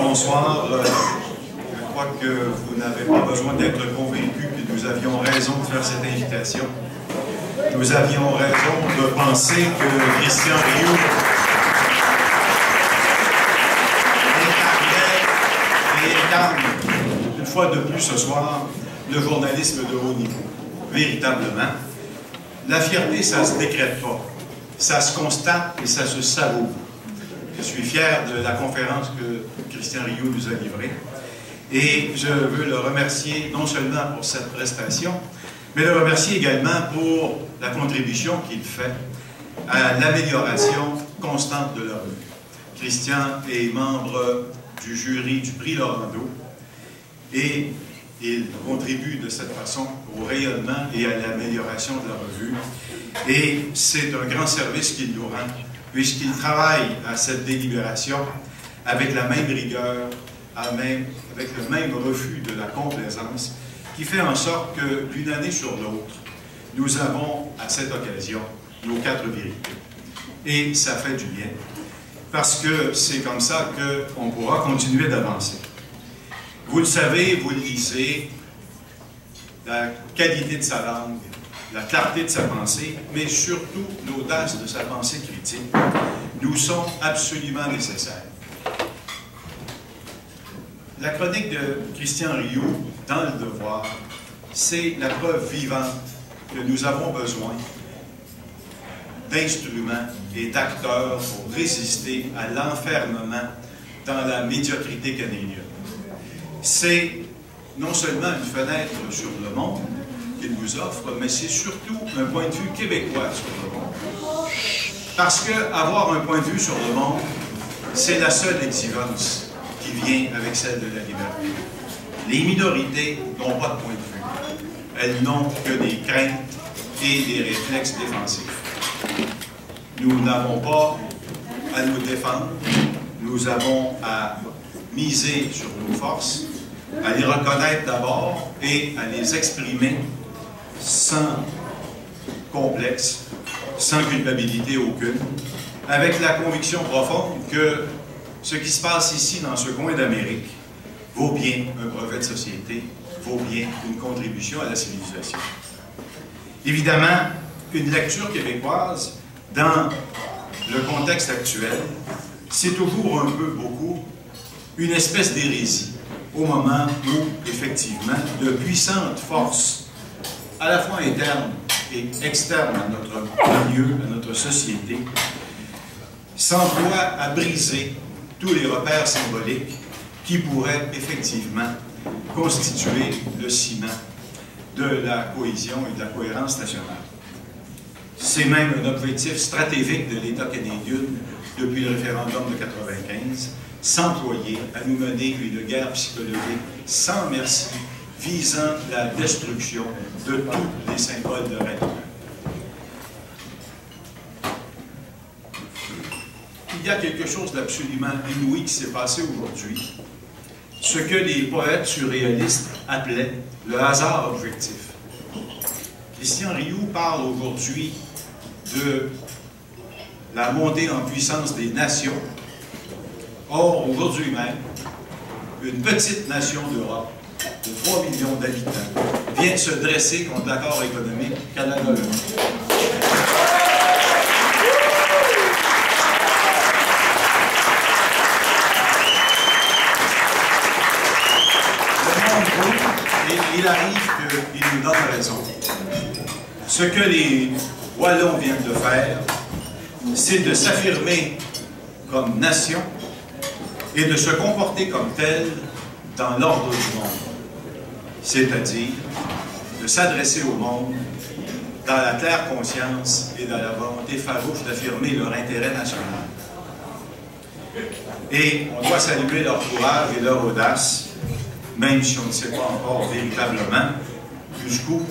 bonsoir. Je crois que vous n'avez pas besoin d'être convaincu que nous avions raison de faire cette invitation. Nous avions raison de penser que Christian Rioux incarne une fois de plus ce soir le journalisme de haut niveau. Véritablement. La fierté, ça ne se décrète pas. Ça se constate et ça se savoure. Je suis fier de la conférence que Christian Rioux nous a livrée. Et je veux le remercier non seulement pour cette prestation, mais le remercier également pour la contribution qu'il fait à l'amélioration constante de la revue. Christian est membre du jury du prix Laurando et il contribue de cette façon au rayonnement et à l'amélioration de la revue. Et c'est un grand service qu'il nous rend, puisqu'il travaille à cette délibération avec la même rigueur, avec le même refus de la complaisance, qui fait en sorte que d'une année sur l'autre, nous avons à cette occasion nos 4 vérités. Et ça fait du bien, parce que c'est comme ça qu'on pourra continuer d'avancer. Vous le savez, vous le lisez, la qualité de sa langue, la clarté de sa pensée, mais surtout l'audace de sa pensée critique, nous sont absolument nécessaires. La chronique de Christian Rioux, dans Le Devoir, c'est la preuve vivante que nous avons besoin d'instruments et d'acteurs pour résister à l'enfermement dans la médiocrité canadienne. C'est non seulement une fenêtre sur le monde qu'il nous offre, mais c'est surtout un point de vue québécois sur le monde. Parce qu'avoir un point de vue sur le monde, c'est la seule exigence qui vient avec celle de la liberté. Les minorités n'ont pas de point de vue. Elles n'ont que des craintes et des réflexes défensifs. Nous n'avons pas à nous défendre, nous avons à miser sur nos forces, à les reconnaître d'abord et à les exprimer sans complexe, sans culpabilité aucune, avec la conviction profonde que ce qui se passe ici, dans ce coin d'Amérique, vaut bien un brevet de société, vaut bien une contribution à la civilisation. Évidemment, une lecture québécoise, dans le contexte actuel, c'est toujours un peu beaucoup une espèce d'hérésie, au moment où, effectivement, de puissantes forces, à la fois internes et externes à notre milieu, à notre société, s'emploient à briser tous les repères symboliques qui pourraient effectivement constituer le ciment de la cohésion et de la cohérence nationale. C'est même un objectif stratégique de l'État canadien depuis le référendum de 1995, s'employer à nous mener une guerre psychologique sans merci visant la destruction de tous les symboles de règne. Il y a quelque chose d'absolument inouï qui s'est passé aujourd'hui, ce que les poètes surréalistes appelaient le hasard objectif. Christian Rioux parle aujourd'hui de la montée en puissance des nations. Or, aujourd'hui même, une petite nation d'Europe de 3 millions d'habitants vient de se dresser contre l'accord économique Canada-Europe. Et il arrive qu'il nous donne raison. Ce que les Wallons viennent de faire, c'est de s'affirmer comme nation et de se comporter comme tel dans l'ordre du monde. C'est-à-dire de s'adresser au monde dans la claire conscience et dans la volonté farouche d'affirmer leur intérêt national. Et on doit saluer leur courage et leur audace, même si on ne sait pas encore véritablement jusqu'où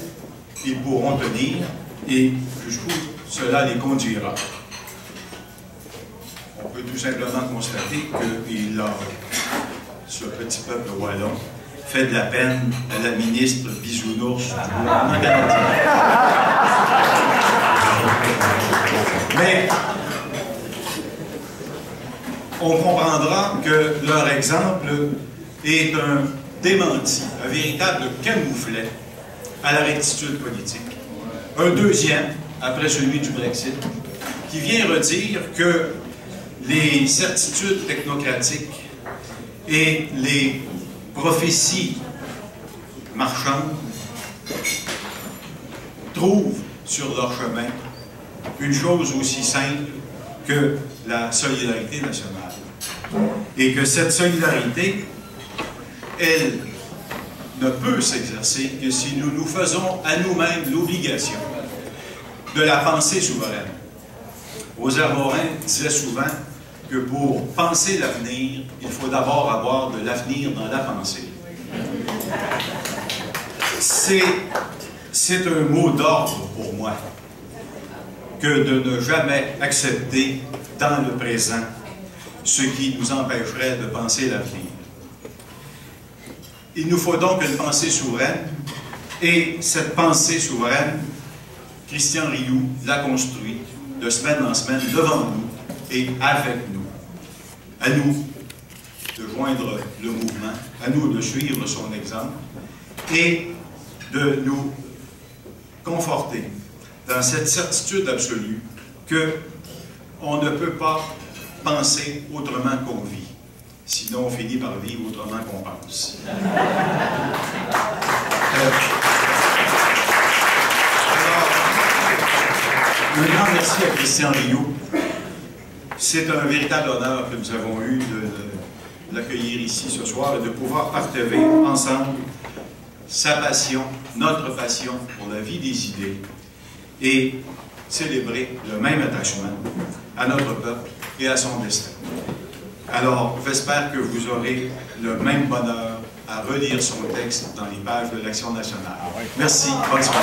ils pourront tenir et jusqu'où cela les conduira. On peut tout simplement constater que ce petit peuple wallon fait de la peine à la ministre Bisounours du gouvernement canadien. Mais on comprendra que leur exemple est un démenti, un véritable camouflet à la rectitude politique. Un deuxième, après celui du Brexit, qui vient redire que les certitudes technocratiques et les prophéties marchandes trouvent sur leur chemin une chose aussi simple que la solidarité nationale. Et que cette solidarité, elle ne peut s'exercer que si nous nous faisons à nous-mêmes l'obligation de la pensée souveraine. Rosaire Morin disait souvent que pour penser l'avenir, il faut d'abord avoir de l'avenir dans la pensée. C'est un mot d'ordre pour moi que de ne jamais accepter dans le présent ce qui nous empêcherait de penser l'avenir. Il nous faut donc une pensée souveraine, et cette pensée souveraine, Christian Rioux l'a construite de semaine en semaine devant nous et avec nous. À nous de joindre le mouvement, à nous de suivre son exemple et de nous conforter dans cette certitude absolue qu'on ne peut pas penser autrement qu'on vit. Sinon, on finit par vivre autrement qu'on pense. Un grand merci à Christian Rioux. C'est un véritable honneur que nous avons eu de l'accueillir ici ce soir et de pouvoir partager ensemble sa passion, notre passion pour la vie des idées et célébrer le même attachement à notre peuple et à son destin. Alors, j'espère que vous aurez le même bonheur à relire son texte dans les pages de l'Action nationale. Merci, bonne soirée.